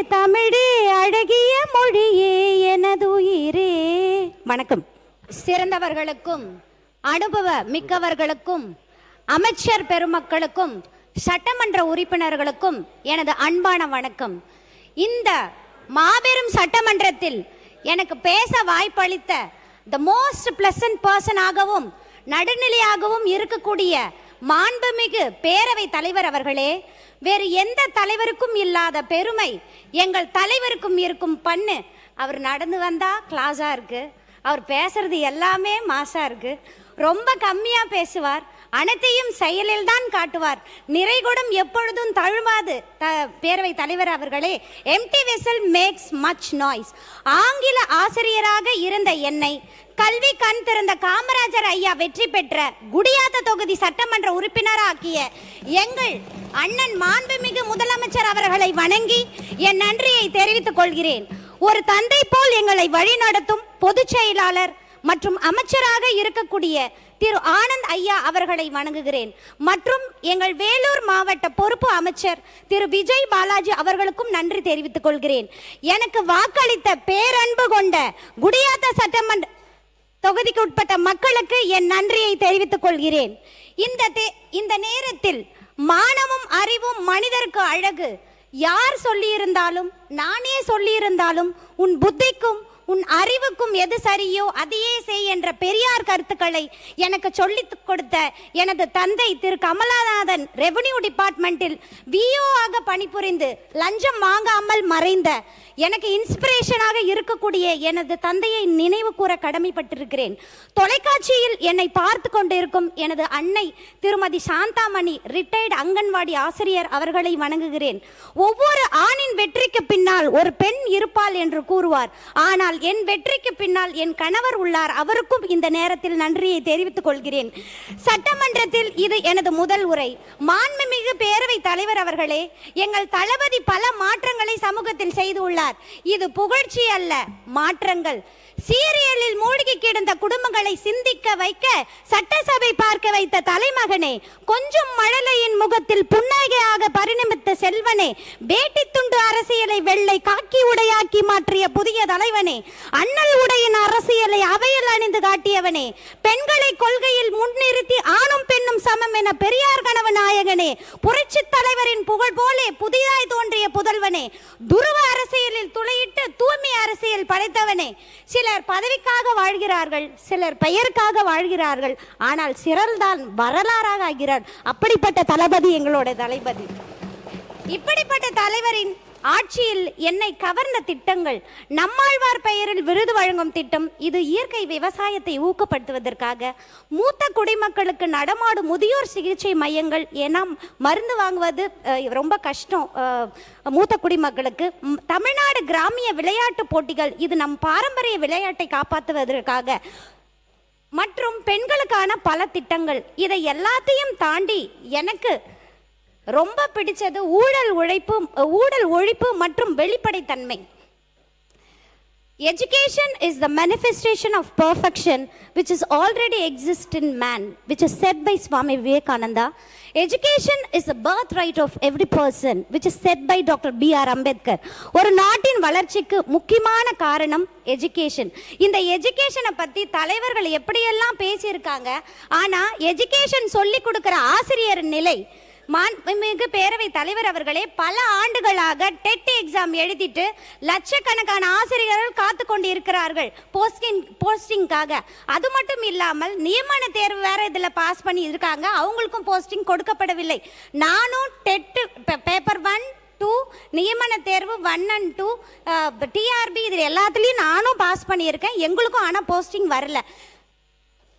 தமிழே அழகிய மொழியே எனதுயிரே. வணக்கம். சிறந்தவர்களுக்கும் அனுபவ மிக்கவர்களுக்கும் அமைச்சர் பெருமக்களுக்கும் சட்டமன்ற உறுப்பினர்களுக்கும் எனது அன்பான வணக்கம். இந்த மாபெரும் சட்டமன்றத்தில் எனக்கு பேச வாய்ப்பளித்த த மோஸ்ட் பிளசன்ட் பர்சனாகவும் நடுநிலையாகவும் இருக்கக்கூடிய மாண்புமிகு பேரவை தலைவர் அவர்களே, வேறு எந்த தலைவருக்கும் இல்லாத பெருமை எங்கள் தலைவருக்கும் இருக்கும் பண்ணு. அவர் நடந்து வந்தா கிளாஸா இருக்கு, அவர் பேசுறது எல்லாமே மாசா இருக்கு, ரொம்ப கம்மியா பேசுவார், அனைத்தையும் செயலில் தான் காட்டுவார், நிறைகுடம் எப்பொழுதும் தழுவாது. பேரவை தலைவர் அவர்களே, empty vessel makes much noise. ஆங்கில ஆசிரியராக இருந்த என்னை கல்வி கண் திறந்த காமராஜர் ஐயா வெற்றி பெற்ற குடியாத்த தொகுதி சட்டமன்ற உறுப்பினராக்கிய எங்கள் அண்ணன் மாண்புமிகு முதலமைச்சர் அவர்களை வணங்கி என் நன்றியை தெரிவித்துக் கொள்கிறேன். ஒரு தந்தை போல் எங்களை வழிநடத்தும் பொதுச் செயலாளர் மற்றும் அமைச்சராக இருக்கக்கூடிய திரு ஆனந்த் ஐயா அவர்களை வணங்குகிறேன். மற்றும் எங்கள் வேலூர் மாவட்ட பொறுப்பு அமைச்சர் திரு விஜய் பாலாஜி அவர்களுக்கும் நன்றி தெரிவித்துக் கொள்கிறேன். எனக்கு வாக்களித்த பேரன்பு கொண்ட குடியாத்த சட்டமன்ற தொகுதிக்கு உட்பட்ட மக்களுக்கு என் நன்றியை தெரிவித்துக் கொள்கிறேன். இந்த நேரத்தில் மானமும் அறிவும் மனிதருக்கு அழகு. யார் சொல்லியிருந்தாலும், நானே சொல்லியிருந்தாலும், உன் புத்திக்கும் உன் அறிவுக்கும் எது சரியோ அதையே செய் என்ற பெரியார் கருத்துக்களை எனக்கு சொல்லி கொடுத்த எனது தந்தை திரு கமலநாதன் ரெவென்யூ டிபார்ட்மெண்டில் விஓ ஆக பணிபுரிந்து லஞ்சம் வாங்காமல் மறைந்த எனக்கு இன்ஸ்பிரேஷனாக இருக்கக்கூடிய எனது தந்தையை நினைவு கூற கடமைப்பட்டிருக்கிறேன். தொலைக்காட்சியில் என்னை பார்த்து கொண்டிருக்கும் எனது அன்னை திருமதி சாந்தாமணி ரிட்டையர்டு அங்கன்வாடி ஆசிரியர் அவர்களை வணங்குகிறேன். ஒவ்வொரு ஆணின் வெற்றிக்கு பின்னால் ஒரு பெண் இருப்பாள் என்று கூறுவார். ஆனால் என் வெற்றிக்கு பின்னால் என் கணவர் உள்ளார். அவருக்கும் இந்த நேரத்தில் நன்றியை தெரிவித்துக் கொள்கிறேன். சட்டமன்றத்தில் இது எனது முதல் உரை. மாண்புமிகு பேரவை தலைவர் அவர்களே, எங்கள் தளபதி பல மாற்றங்களை சமூகத்தில் செய்துள்ளார். இது புகழ்ச்சி அல்ல, மாற்றங்கள். சீரியலில் மூழ்கி கிடந்த குடும்பங்களை சிந்திக்க வைக்க சட்டசபை பார்க்க வைத்த தலைமகனே, கொஞ்சம் மழலையின் முகத்தில் புன்னகையாக பரிணமித்த செல்வனே, பேட்டி துண்டு அரசியலை வெள்ளை காக்கி உடையாக்கி மாற்றிய புதிய தலைவனே, அண்ணல் உடையின் அரசியலை அவையில் அணிந்து காட்டியவனே, பெண்களை கொள்கையில் முன்னிறுத்தி ஆணும் பெண்ணும் சமம் என பெரியார் கனவு நாயகனே, புரட்சி தலைவரின் புகழ் போலே புதிதாய் தோன்றிய புதல்வனே, துருவ அரசியலில் துளையிட்டு தூய்மை அரசியல் படைத்தவனே. சிலர் பதவிக்காக வாழ்கிறார்கள், சிலர் பெயருக்காக வாழ்கிறார்கள், ஆனால் சிறல்தான் வரலாறாக ஆகிறார். அப்படிப்பட்ட தளபதி எங்களோட தளபதி. இப்படிப்பட்ட தலைவரின் ஆட்சியில் என்னை கவர்ந்த திட்டங்கள், நம்மாழ்வார் பெயரில் விருது வழங்கும் திட்டம். இது இயற்கை விவசாயத்தை ஊக்கப்படுத்துவதற்காக மூத்த குடிமக்களுக்கு நடமாடும் முதியோர் சிகிச்சை மையங்கள். ஏன்னா மருந்து வாங்குவது ரொம்ப கஷ்டம் மூத்த குடிமக்களுக்கு. தமிழ்நாடு கிராமிய விளையாட்டு போட்டிகள், இது நம் பாரம்பரிய விளையாட்டை காப்பாற்றுவதற்காக. மற்றும் பெண்களுக்கான பல திட்டங்கள். இதை எல்லாத்தையும் தாண்டி எனக்கு ரொம்ப பிடிச்சது ஊழல் ஒழிப்பு மற்றும் வெளிப்படைத்தன்மை. Education is the manifestation of perfection which is already exist in man, which is said by Swami Vivekananda. Education is the birthright of every person, which is said by Dr. B.R. Ambedkar. ஒரு நாட்டின் வளர்ச்சிக்கு முக்கியமான காரணம் education. இந்த எஜுகேஷனை பற்றி தலைவர்கள் எப்படியெல்லாம் பேசியிருக்காங்க. ஆனால் எஜுகேஷன் சொல்லி கொடுக்குற ஆசிரியர் நிலை. மாண்புமிகு பேரவை தலைவர் அவர்களே, பல ஆண்டுகளாக டெட் எக்ஸாம் எழுதிட்டு லட்சக்கணக்கான ஆசிரியர்கள் காத்து கொண்டு இருக்கிறார்கள் போஸ்டிங்காக. அது மட்டும் இல்லாமல் நியமன தேர்வு வேற இதில் பாஸ் பண்ணி இருக்காங்க, அவங்களுக்கும் போஸ்டிங் கொடுக்கப்படவில்லை. நானும் டெட் பேப்பர் 1, 2 நியமன தேர்வு 1 and 2 டிஆர்பி இதில் எல்லாத்துலேயும் நானும் பாஸ் பண்ணியிருக்கேன், எங்களுக்கும் ஆனால் போஸ்டிங் வரல.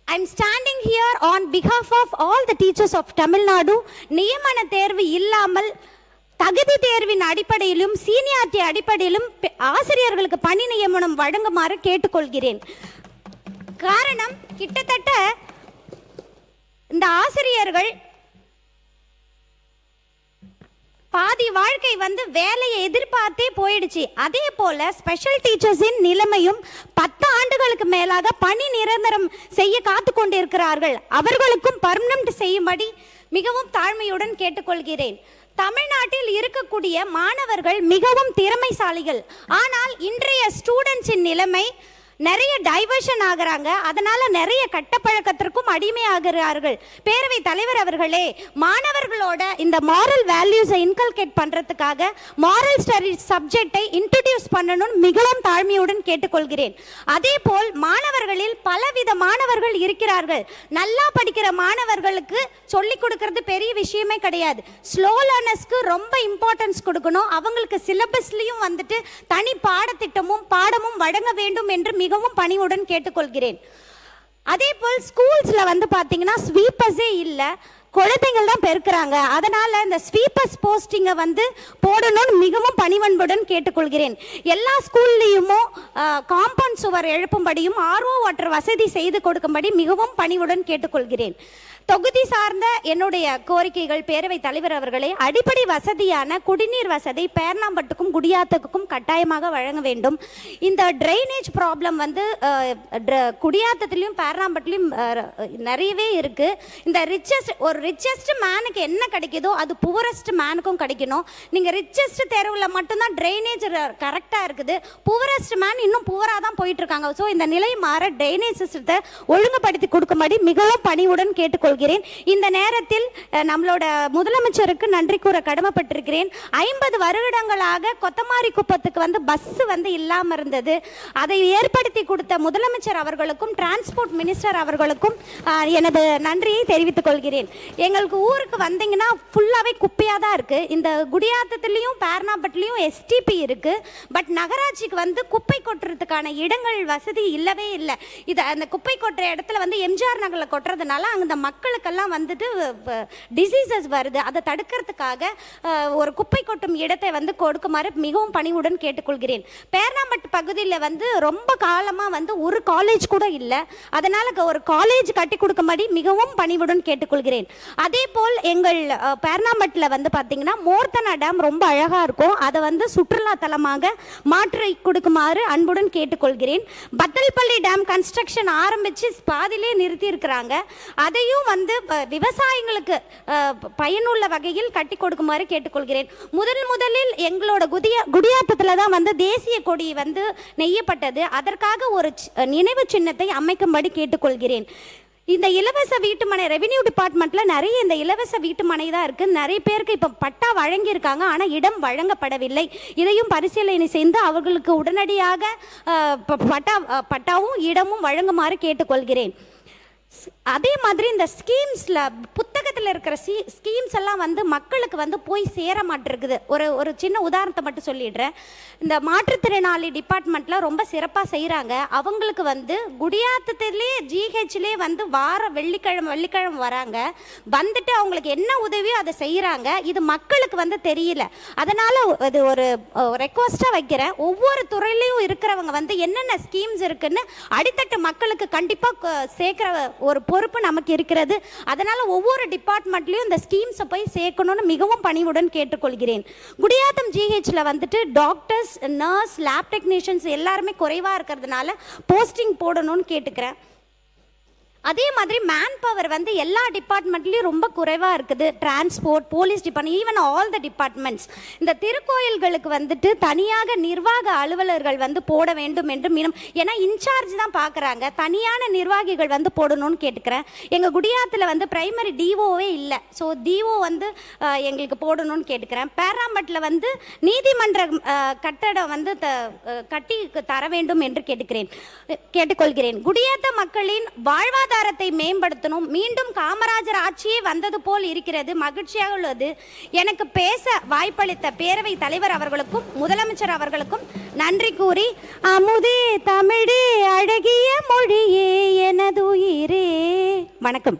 I'm standing here on behalf of all the teachers of Tamil Nadu. நியமன தேர்வு இல்லாமல் தகுதி தேர்வின் அடிப்படையிலும் சீனியாரிட்டி அடிப்படையிலும் ஆசிரியர்களுக்கு பணி நியமனம் வழங்குமாறு கேட்டுக்கொள்கிறேன். காரணம், கிட்டத்தட்ட இந்த ஆசிரியர்கள் பாதி வாழ்க்கை வேலையை எதிர்பார்த்தே போயிடுச்சு. அதே போல ஸ்பெஷல் டீச்சர்ஸின் நிலைமையும் 10 ஆண்டுகளுக்கு மேலாக பணி நிரந்தரம் செய்ய காத்து கொண்டிருக்கிறார்கள். அவர்களுக்கும் பர்மனன்ட் செய்யும்படி மிகவும் தாழ்மையுடன் கேட்டுக்கொள்கிறேன். தமிழ்நாட்டில் இருக்கக்கூடிய மாணவர்கள் மிகவும் திறமைசாலிகள். ஆனால் இன்றைய ஸ்டூடெண்ட்ஸின் நிலைமை நிறைய டைவர்ஷன் ஆகுறாங்க. அதனால நிறைய கட்டப்பழக்கத்திற்கும் அடிமையாகிறார்கள். பேரவை தலைவர் அவர்களே, மாணவர்களோட இந்த மாரல் வேல்யூஸை இன்கல்கேட் பண்றதுக்காக மாரல் ஸ்டடீஸ் சப்ஜெக்டை இன்ட்ரோடியூஸ் பண்ணணும்னு மிகவும் தாழ்மையுடன் கேட்டுக்கொள்கிறேன். அதே போல் மாணவர்களில் பலவித மாணவர்கள் இருக்கிறார்கள். நல்லா படிக்கிற மாணவர்களுக்கு சொல்லிக் கொடுக்கறது பெரிய விஷயமே கிடையாது. ஸ்லோ லேர்னர்ஸ்க்கு ரொம்ப இம்பார்ட்டன்ஸ் கொடுக்கணும். அவங்களுக்கு சிலபஸ்லயும் வந்துட்டு தனி பாடமும் வழங்க வேண்டும் என்று மிகவும் பணிவுடன் கேட்டுக்கொள்கிறேன். அதே போல் ஸ்கூல்ஸ்ல வந்து பாத்தீங்கன்னா ஸ்வீப்பர்ஸே இல்ல, குழந்தைகள் தான் பெருக்கிறாங்க. அதனால இந்த ஸ்வீப்பர்ஸ் போஸ்டிங்கை வந்து போடணும்னு மிகவும் பணிவன்புடன் கேட்டுக்கொள்கிறேன். எல்லா ஸ்கூல்லையும் காம்பவுண்ட் சுவர் எழுப்பும்படியும் ஆர்ஓ வாட்டர் வசதி செய்து கொடுக்கும்படி மிகவும் பணிவுடன் கேட்டுக்கொள்கிறேன். தொகுதி சார்ந்த என்னுடைய கோரிக்கைகள் பேரவை தலைவர் அவர்களே, அடிப்படை வசதியான குடிநீர் வசதி பேர்ணாம்பட்டுக்கும் குடியாத்தத்துக்கும் கட்டாயமாக வழங்க வேண்டும். இந்த ட்ரைனேஜ் ப்ராப்ளம் வந்து குடியாத்தத்திலையும் பேர்ணாம்பட்டிலையும் நிறையவே இருக்கு. இந்த ரிச்சஸ்ட் மேனுக்கு என்ன கிடைக்குதோ அது புவரஸ்ட் மேனுக்கும் கிடைக்கணும். நீங்கள் ரிச்சஸ்ட் தெருவில் மட்டும்தான் ட்ரைனேஜ் கரெக்டாக இருக்குது, புவரஸ்ட் மேன் இன்னும் புவராக தான் போயிட்டு இருக்காங்க. ஸோ இந்த நிலை மாற ட்ரைனேஜ் சிஸ்டத்தை ஒழுங்குபடுத்தி கொடுக்கும்படி மிகவும் பணிவுடன் கேட்டுக்கொள்கிறேன். இந்த நேரத்தில் நம்மளோட முதலமைச்சருக்கு நன்றி கூற கடமைப்பட்டிருக்கிறேன். 50 வருடங்களாக கொத்தமாரி குப்பத்துக்கு வந்து பஸ் வந்து இல்லாமல் இருந்தது. அதை ஏற்படுத்தி கொடுத்த முதலமைச்சர் அவர்களுக்கும் டிரான்ஸ்போர்ட் மினிஸ்டர் அவர்களுக்கும் எனது நன்றியை தெரிவித்துக் கொள்கிறேன். எங்களுக்கு ஊருக்கு வந்தீங்கன்னா ஃபுல்லாகவே குப்பையாக தான் இருக்குது. இந்த குடியாத்தத்துலேயும் பேர்ணாம்பட்டிலையும் எஸ்டிபி இருக்குது. பட் நகராட்சிக்கு வந்து குப்பை கொட்டுறதுக்கான இடங்கள் வசதி இல்லவே இல்லை. இது அந்த குப்பை கொட்டுற இடத்துல வந்து எம்ஜிஆர் நகரில் கொட்டுறதுனால அந்த மக்களுக்கெல்லாம் வந்துட்டு டிசீசஸ் வருது. அதை தடுக்கிறதுக்காக ஒரு குப்பை கொட்டும் இடத்தை வந்து கொடுக்குமாறு மிகவும் பணிவுடன் கேட்டுக்கொள்கிறேன். பேர்ணாம்பட்டு பகுதியில் வந்து ரொம்ப காலமாக வந்து ஒரு காலேஜ் கூட இல்லை. அதனால ஒரு காலேஜ் கட்டி கொடுக்கும்படி மிகவும் பணிவுடன் கேட்டுக்கொள்கிறேன். அதே போல் எங்கள் பேர்ணாம்பட்டில் வந்து பார்த்தீங்கன்னா மோர்த்தனா டேம் ரொம்ப அழகாக இருக்கும். அதை வந்து சுற்றுலா தலமாக மாற்றி கொடுக்குமாறு அன்புடன் கேட்டுக்கொள்கிறேன். பத்தல்பள்ளி டேம் கன்ஸ்ட்ரக்ஷன் ஆரம்பித்து பாதிலே நிறுத்தி இருக்கிறாங்க. அதையும் வந்து விவசாயிகளுக்கு பயனுள்ள வகையில் கட்டி கொடுக்குமாறு கேட்டுக்கொள்கிறேன். முதலில் எங்களோட குடியாத்தத்தில் தான் வந்து தேசிய கொடி வந்து நெய்யப்பட்டது. அதற்காக ஒரு நினைவு சின்னத்தை அமைக்கும்படி கேட்டுக்கொள்கிறேன். இந்த இலவச வீட்டுமனை ரெவென்யூ டிபார்ட்மெண்ட்ல நிறைய இந்த இலவச வீட்டுமனை தான் இருக்கு. நிறைய பேருக்கு இப்போ பட்டா வழங்கியிருக்காங்க, ஆனால் இடம் வழங்கப்படவில்லை. இதையும் பரிசீலனை செய்து அவர்களுக்கு உடனடியாக பட்டாவும் இடமும் வழங்குமாறு கேட்டுக்கொள்கிறேன். அதே மாதிரி இந்த ஸ்கீம்ஸில் புத்தகத்தில் இருக்கிற ஸ்கீம்ஸ் எல்லாம் வந்து மக்களுக்கு வந்து போய் சேர மாட்டிருக்குது. ஒரு சின்ன உதாரணத்தை மட்டும் சொல்லிடுறேன். இந்த மாற்றுத்திறனாளி டிபார்ட்மெண்ட்டில் ரொம்ப சிறப்பாக செய்கிறாங்க. அவங்களுக்கு வந்து குடியாத்தத்திலே ஜிஹெச்லே வந்து வெள்ளிக்கிழமை வராங்க. வந்துட்டு அவங்களுக்கு என்ன உதவியோ அதை செய்கிறாங்க. இது மக்களுக்கு வந்து தெரியல. அதனால் இது ஒரு ரெக்வஸ்ட்டாக வைக்கிறேன். ஒவ்வொரு துறையிலையும் இருக்கிறவங்க வந்து என்னென்ன ஸ்கீம்ஸ் இருக்குன்னு அடித்தட்டு மக்களுக்கு கண்டிப்பாக சேர்க்குற ஒரு பொறுப்பு நமக்கு இருக்கிறது. அதனால ஒவ்வொரு டிபார்ட்மெண்ட்லயும் இந்த ஸ்கீம்ஸை போய் சேர்க்கணும்னு மிகவும் பணிவுடன் கேட்டுக்கொள்கிறேன். குடியாத்தம் ஜிஹெச்ல வந்துட்டு டாக்டர்ஸ், நர்ஸ், லேப் டெக்னீஷியன்ஸ் எல்லாருமே குறைவா இருக்கிறதுனால போஸ்டிங் போடணும்னு கேட்டுக்கிறேன். அதே மாதிரி மேன் பவர் வந்து எல்லா டிபார்ட்மெண்ட்லேயும் ரொம்ப குறைவாக இருக்குது. Transport, police department, even all the departments. இந்த திருக்கோயில்களுக்கு வந்துட்டு தனியாக நிர்வாக அலுவலர்கள் வந்து போட வேண்டும் என்று ஏன்னா இன்சார்ஜ் தான் பார்க்குறாங்க. தனியான நிர்வாகிகள் வந்து போடணும்னு கேட்டுக்கிறேன். எங்கள் குடியாத்தில் வந்து பிரைமரி டிஓவே இல்லை. ஸோ டிஓ வந்து எங்களுக்கு போடணும்னு கேட்டுக்கிறேன். பேராம்பட்டில் வந்து நீதிமன்ற கட்டடம் வந்து கட்டி தர வேண்டும் என்று கேட்டுக்கொள்கிறேன். குடியாத்த மக்களின் வாழ்வாதார மேம்படுத்தணும். மீண்டும் காமராஜர் ஆட்சியே வந்தது போல் இருக்கிறது. மகிழ்ச்சியாக உள்ளது. எனக்கு பேச வாய்ப்பளித்த பேரவை தலைவர் அவர்களுக்கும் முதலமைச்சர் அவர்களுக்கும் நன்றி கூறி, அமுதே தமிழே அழகிய மொழியே எனதுயிரே, வணக்கம்.